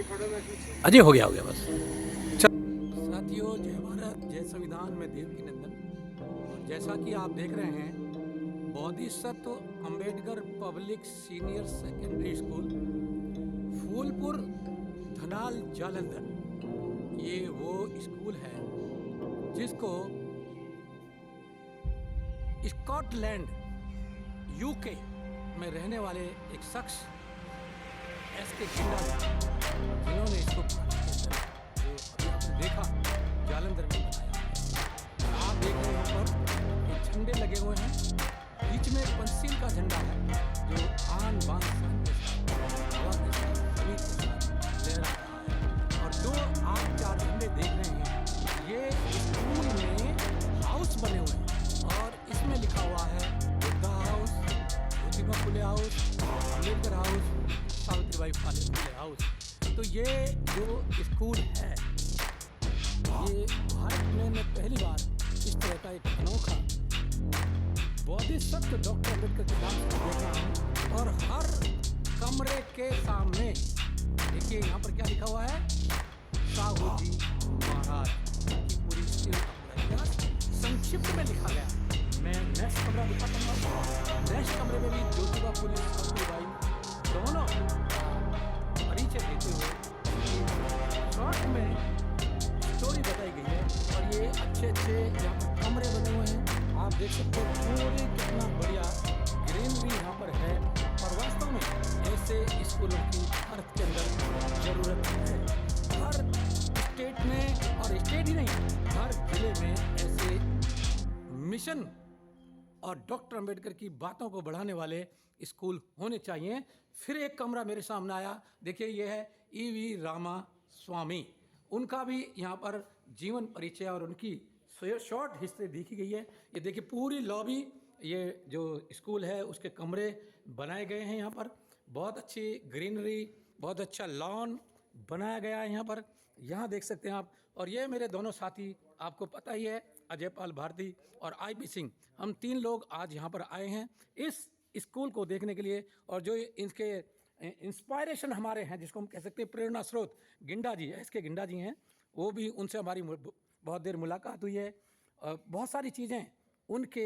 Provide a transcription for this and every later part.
अजय हो गया बस। साथियों, जय भारत, जय संविधान में देव की नंदन। और जैसा कि आप देख रहे हैं, Bodhisattva Ambedkar public senior secondary school, Phoolpur, Dhanal, Jalandhar, ये वो स्कूल है जिसको स्कॉटलैंड यूके में रहने वाले एक शख्स एसके गिंडा, जिन्होंने इसको जो आपने देखा जालंधर में बनाया। आप देख रहे हैं ऊपर ये झंडे लगे हुए हैं, बीच में पंचशील का झंडा है जो आन बान शान के साथ हवा के साथ जमीन के साथ लहरा रहा है। और जो आप चार झंडे देख रहे हैं, ये स्कूल में हाउस बने हुए हैं और इसमें लिखा हुआ है Buddha house, Jyotiba Phule house, Ambedkar house, Savitribai Phule house. तो ये जो स्कूल है, ये भारत में पहली बार इस तरह का एक अनोखा बोधिसत्व डॉक्टर अम्बेडकर के नाम से देख रहा हूँ। और हर कमरे के सामने देखिए यहाँ पर क्या लिखा हुआ है, साहू जी महाराज की पूरी संक्षिप्त में लिखा गया। मैं नेक्स्ट कमरा दिखाता हूँ। नेक्स्ट कमरे में भी ज्योतिबा फुले सावित्रीबाई दोनों परिचय देते हुए शॉर्ट में स्टोरी बताई गई है। और ये अच्छे यहाँ पर कमरे बने हुए हैं, आप देख सकते हो पूरे कितना बढ़िया ग्रीनरी यहाँ पर है। और वास्तव में ऐसे स्कूलों की भारत के अंदर ज़रूरत है। हर स्टेट में, और स्टेट ही नहीं, हर जिले में ऐसे मिशन और डॉक्टर अंबेडकर की बातों को बढ़ाने वाले स्कूल होने चाहिए। फिर एक कमरा मेरे सामने आया, देखिए ये है ईवी रामा स्वामी, उनका भी यहाँ पर जीवन परिचय और उनकी शॉर्ट हिस्ट्री देखी गई है। ये देखिए पूरी लॉबी, ये जो स्कूल है उसके कमरे बनाए गए हैं। यहाँ पर बहुत अच्छी ग्रीनरी, बहुत अच्छा लॉन बनाया गया है यहाँ पर, यहाँ देख सकते हैं आप। और ये मेरे दोनों साथी, आपको पता ही है, अजय पाल भारती और आईपी सिंह, हम तीन लोग आज यहाँ पर आए हैं इस स्कूल को देखने के लिए। और जो इनके इंस्पायरेशन हमारे हैं, जिसको हम कह सकते हैं प्रेरणा स्रोत, गिंडा जी, एसके गिंडा जी हैं, वो भी, उनसे हमारी बहुत देर मुलाकात हुई है। बहुत सारी चीज़ें उनके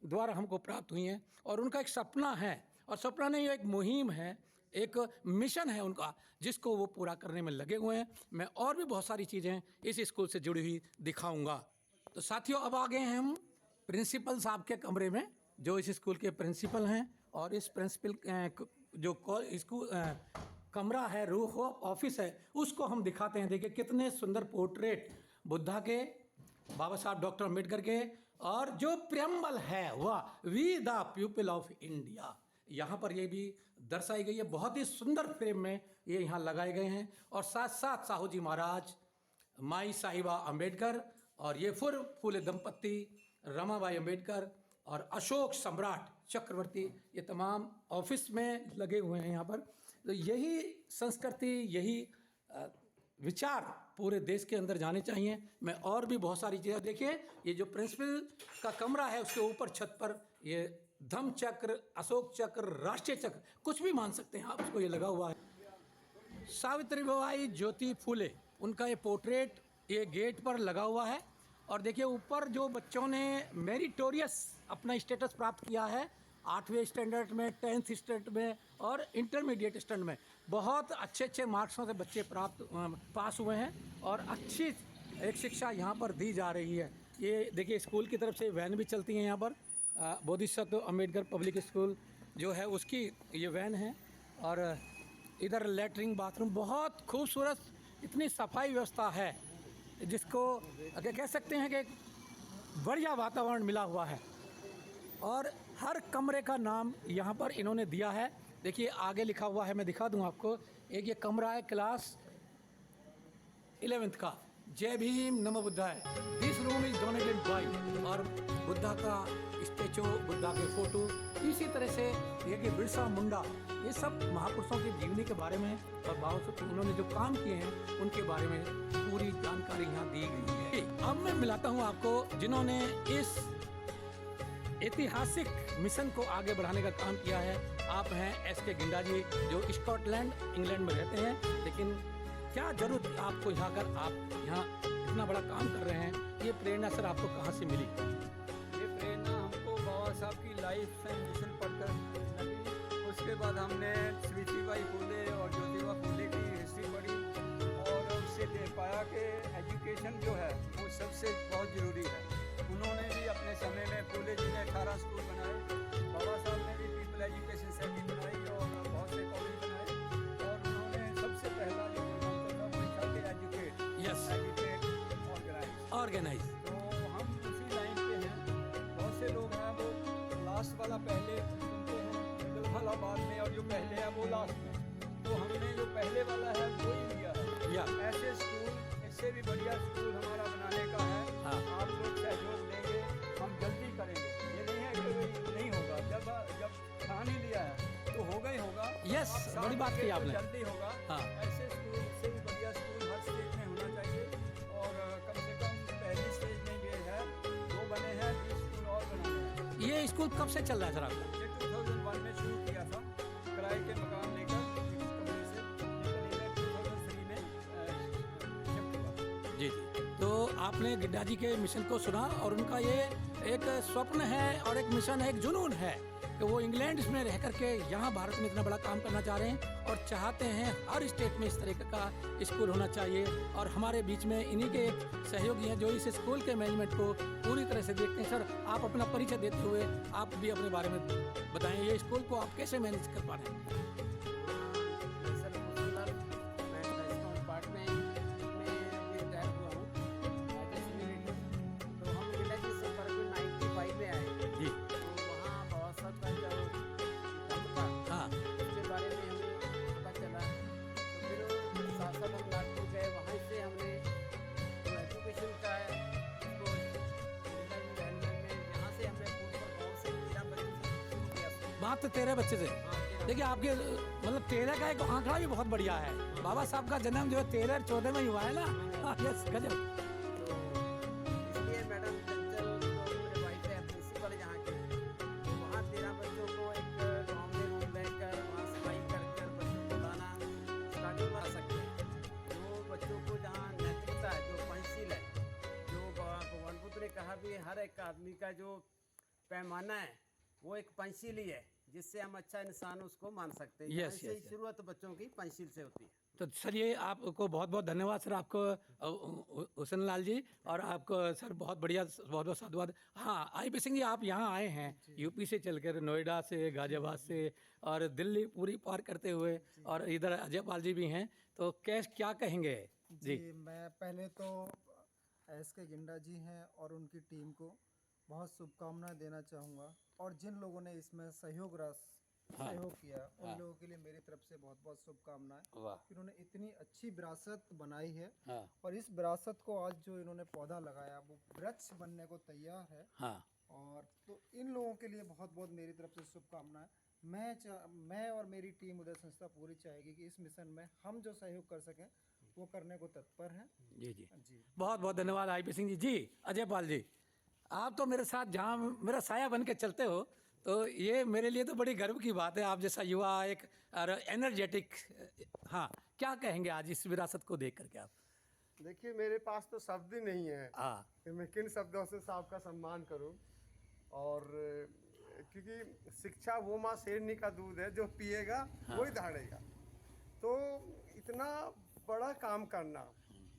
द्वारा हमको प्राप्त हुई हैं। और उनका एक सपना है, और सपना नहीं, एक मुहिम है, एक मिशन है उनका, जिसको वो पूरा करने में लगे हुए हैं। मैं और भी बहुत सारी चीज़ें इस स्कूल से जुड़ी हुई दिखाऊंगा। तो साथियों, अब आ गए हैं हम प्रिंसिपल साहब के कमरे में, जो इस स्कूल के प्रिंसिपल हैं। और इस प्रिंसिपल जो स्कूल कमरा है, रूफ ऑफिस है, उसको हम दिखाते हैं। देखिए कितने सुंदर पोर्ट्रेट बुद्धा के, बाबा साहब डॉक्टर अम्बेडकर के, और जो प्रेम्बल है वह we the people of India, यहाँ पर ये भी दर्शाई गई है। बहुत ही सुंदर फ्रेम में ये यहाँ लगाए गए हैं। और साथ साथ साहू जी महाराज, माई साहिबा अम्बेडकर, और ये फूले दंपत्ति, रमाबाई अम्बेडकर और अशोक सम्राट चक्रवर्ती, ये तमाम ऑफिस में लगे हुए हैं यहाँ पर। तो यही संस्कृति, यही विचार पूरे देश के अंदर जाने चाहिए। मैं और भी बहुत सारी चीज़ें, देखिए ये जो प्रिंसिपल का कमरा है, उसके ऊपर छत पर ये धम्म चक्र, अशोक चक्र, राष्ट्रीय चक्र, कुछ भी मान सकते हैं आप उसको, ये लगा हुआ है। सावित्रीबाई ज्योति फुले, उनका ये पोर्ट्रेट ये गेट पर लगा हुआ है। और देखिए ऊपर जो बच्चों ने मेरिटोरियस अपना स्टेटस प्राप्त किया है, 8वें स्टैंडर्ड में, 10th स्टैंडर्ड में और इंटरमीडिएट स्टैंडर्ड में, बहुत अच्छे मार्क्सों से बच्चे पास हुए हैं। और अच्छी एक शिक्षा यहाँ पर दी जा रही है। ये देखिए स्कूल की तरफ से वैन भी चलती हैं यहाँ पर, बोधिसत्व अम्बेडकर पब्लिक स्कूल जो है उसकी ये वैन है। और इधर लेटरिन बाथरूम, बहुत खूबसूरत, इतनी सफाई व्यवस्था है, जिसको कह सकते हैं कि बढ़िया वातावरण मिला हुआ है। और हर कमरे का नाम यहाँ पर इन्होंने दिया है। देखिए आगे लिखा हुआ है, मैं दिखा दूँ आपको। एक ये कमरा है क्लास 11th का, जय भीम नमो बुद्धाय, this room is donated by, और बुद्धा का स्टेचू, बुद्धा के फोटो, इसी तरह से ये कि बिरसा मुंडा, ये सब महापुरुषों की जीवनी के बारे में और बाबा उन्होंने जो काम किए हैं उनके बारे में पूरी जानकारी यहाँ दी गई है। अब मैं मिलाता हूँ आपको जिन्होंने इस ऐतिहासिक मिशन को आगे बढ़ाने का काम किया है। आप हैं एसके गिंडा जी, जो स्कॉटलैंड इंग्लैंड में रहते हैं, लेकिन क्या जरूरत थी आपको यहाँ कर आप यहाँ इतना बड़ा काम कर रहे हैं? ये प्रेरणा सर आपको कहाँ से मिली? ये प्रेरणा हमको बाबा साहब की लाइफ एंड मिशन पढ़कर लगी। उसके बाद हमने सावित्रीबाई फुले और ज्योतिबा फुले की हिस्ट्री पढ़ी और उससे देख पाया कि एजुकेशन जो है वो सबसे बहुत ज़रूरी है। उन्होंने भी अपने समय में फुले जी ने 18 स्कूल बनाए, बाबा साहब ने भी पीपल एजुकेशन सोसाइटी बनाई और बहुत से कॉलेज बनाए और उन्होंने सबसे पहला जो एजुकेट यस ऑर्गेनाइज। तो हम उसी लाइन पे हैं। बहुत से लोग हैं वो लास्ट वाला पहले सुनते हैं, मिडल वाला बाद में, और जो पहले है वो लास्ट में। तो हमने जो पहले वाला है वो ही लिया है। या ऐसे स्कूल, इससे भी बढ़िया स्कूल हमारा बनाने का है। हाँ। आप लोग सहयोग देंगे, हम जल्दी करेंगे। ये नहीं है कि नहीं होगा, जब ठान ही लिया है तो होगा ही होगा। यस, आप साथ बड़ी बात देंगे की तो आपने। जल्दी होगा। हाँ। ऐसे स्कूल, इससे भी बढ़िया स्कूल हर स्टेट में होना चाहिए और कम से कम पहली स्टेज में ये है, वो बने हैं, 20 स्कूल और बनाने हैं। ये स्कूल कब से चल रहा है सर आपका? ये 2001 में शुरू किया था, किराए के मकान लेकर इस कमरे से, लेकिन इन्हें 2003 में शिफ्ट हुआ। जी जी। तो आपने गिड्डा जी के मिशन को सुना और उनका ये एक स्वप्न है और एक मिशन है, एक जुनून है कि वो इंग्लैंड में रह करके यहाँ भारत में इतना बड़ा काम करना चाह रहे हैं और चाहते हैं हर स्टेट में इस तरह का स्कूल होना चाहिए। और हमारे बीच में इन्हीं के एक सहयोगी हैं जो इस स्कूल के मैनेजमेंट को पूरी तरह से देखते हैं। सर, आप अपना परिचय देते हुए आप भी अपने बारे में बताएं, ये स्कूल को आप कैसे मैनेज कर पा रहे हैं? बात तो 13 बच्चे से। देखिए आपके मतलब 13 का एक आंकड़ा भी बहुत बढ़िया है। बाबा साहब का जन्म जो है 13 और 14 में ही हुआ है ना। यस, गजब। इसलिए मैडम चंचल जो मेरे वाइफ है प्रिंसिपल यहाँ के, तो वहाँ 13 बच्चों को एक गाँव में रूम लेकर वहाँ सफाई कर बच्चों को लाना स्टार्टिंग बना सकते हैं। जो बच्चों को जहाँ नैतिकता है, जो पंचशील है, जो भगवान बुद्ध ने कहा भी हर एक आदमी का जो पैमाना है वो एक पंचशील ही है, जिससे हम अच्छा इंसान उसको मान सकते हैं। यस, इससे यस, शुरुआत बच्चों की पंचशील से होती है। तो सर ये आपको बहुत बहुत धन्यवाद सर, आपको हुसैन लाल जी, और आपको सर बहुत बढ़िया, बहुत बहुत साधुवाद। हाँ, आईपी सिंह जी, आप यहाँ आए हैं यूपी से चलकर, नोएडा से, गाजियाबाद से और दिल्ली पूरी पार करते हुए, और इधर अजय पाल जी भी हैं, तो क्या कहेंगे? जी, मैं पहले तो एस के गिंडा जी हैं और उनकी टीम को बहुत शुभकामनाएं देना चाहूँगा, और जिन लोगों ने इसमें सहयोग किया उन लोगों के लिए मेरी तरफ से बहुत बहुत शुभकामनाएं। इन्होंने इतनी अच्छी विरासत बनाई है। और इस विरासत को आज जो इन्होंने पौधा लगाया वो वृक्ष बनने को तैयार है। और तो इन लोगों के लिए बहुत बहुत मेरी तरफ से शुभकामनाएं। मैं और मेरी टीम उदय संस्था पूरी चाहेगी कि इस मिशन में हम जो सहयोग कर सकें वो करने को तत्पर हैं। जी जी जी, बहुत बहुत धन्यवाद आईपी सिंह जी। जी अजय पाल जी, आप तो मेरे साथ जहाँ मेरा साया बन के चलते हो, तो ये मेरे लिए तो बड़ी गर्व की बात है। आप जैसा युवा, एक एनर्जेटिक, हाँ, क्या कहेंगे आज इस विरासत को देख करके आप? देखिए, मेरे पास तो शब्द ही नहीं है हाँ, कि मैं किन शब्दों से साहब का सम्मान करूं। और क्योंकि शिक्षा वो माँ शेरनी का दूध है, जो पिएगा वही दहाड़ेगा। तो इतना बड़ा काम करना,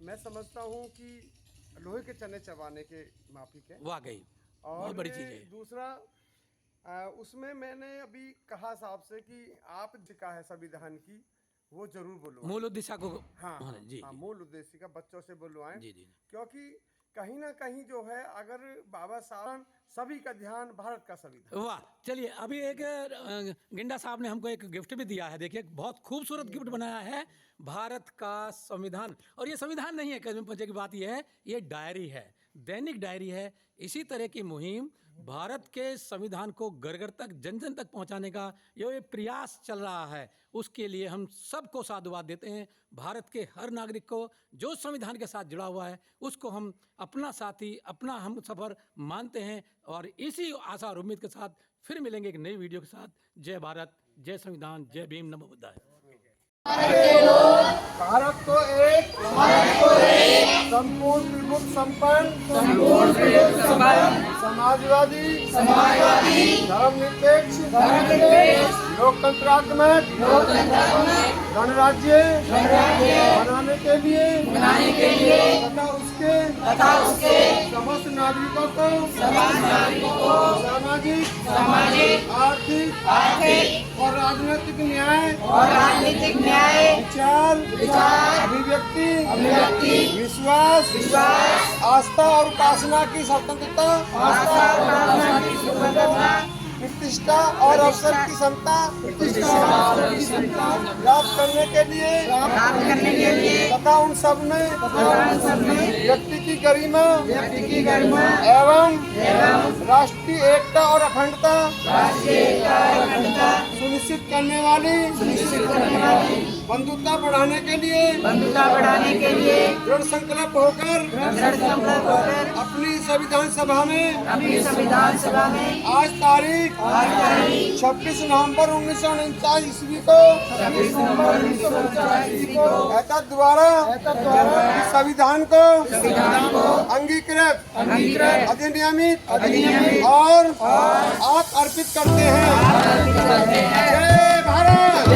मैं समझता हूँ कि लोहे के चने चबाने के माफिक है, वाकई और बहुत बड़ी चीज़ है। दूसरा, उसमें मैंने अभी कहा साहब से कि आप जिका है संविधान की वो जरूर बोलो, मूल उद्देश्य को। हाँ जी, हाँ, मूल उद्देश्य का बच्चों से बुलवाएं। जी जी, क्योंकि कहीं ना कहीं जो है, अगर बाबा साहब सभी का ध्यान भारत का संविधान। वाह, चलिए अभी एक गिंडा साहब ने हमको एक गिफ्ट भी दिया है। देखिए बहुत खूबसूरत गिफ्ट बनाया है, भारत का संविधान। और ये संविधान नहीं है, मजे की बात यह है, ये डायरी है, दैनिक डायरी है। इसी तरह की मुहिम भारत के संविधान को घर घर तक, जन जन तक पहुंचाने का ये प्रयास चल रहा है। उसके लिए हम सबको साधुवाद देते हैं। भारत के हर नागरिक को जो संविधान के साथ जुड़ा हुआ है उसको हम अपना साथी, अपना हम सफ़र मानते हैं। और इसी आशा और उम्मीद के साथ फिर मिलेंगे एक नई वीडियो के साथ। जय भारत, जय संविधान, जय भीम, नमो बुद्धाय। भारत को एक संपूर्ण त्रिभुज संपन्न समाजवादी धर्मनिरपेक्ष लोकतंत्रात्मक गणराज्य बनाने के लिए तथा उसके समस्त नागरिकों को सामाजिक आर्थिक और राजनीतिक न्याय विचार अभिव्यक्ति विश्वास आस्था और उपासना की स्वतंत्रता प्रतिष्ठा और अवसर की क्षमता प्राप्त करने के लिए तथा उन सब में व्यक्ति की गरिमा एवं राष्ट्रीय एकता और अखंडता सुनिश्चित करने वाली बंधुता बढ़ाने के लिए दृढ़ संकल्प होकर अपनी संविधान सभा में आज तारीख 26 नवंबर 1949 ईस्वी को एतद द्वारा इस संविधान को अंगीकृत अधिनियमित और आप अर्पित करते हैं। जय भारत,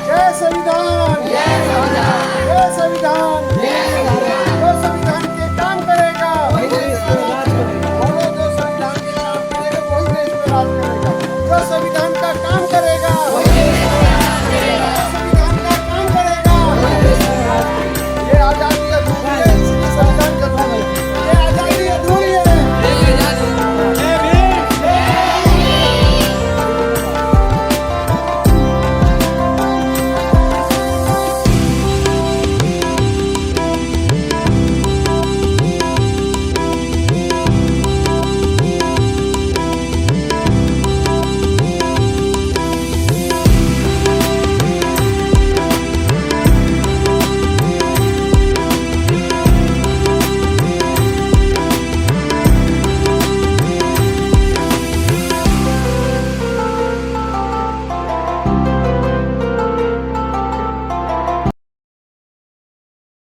जय संविधान, जय संविधान।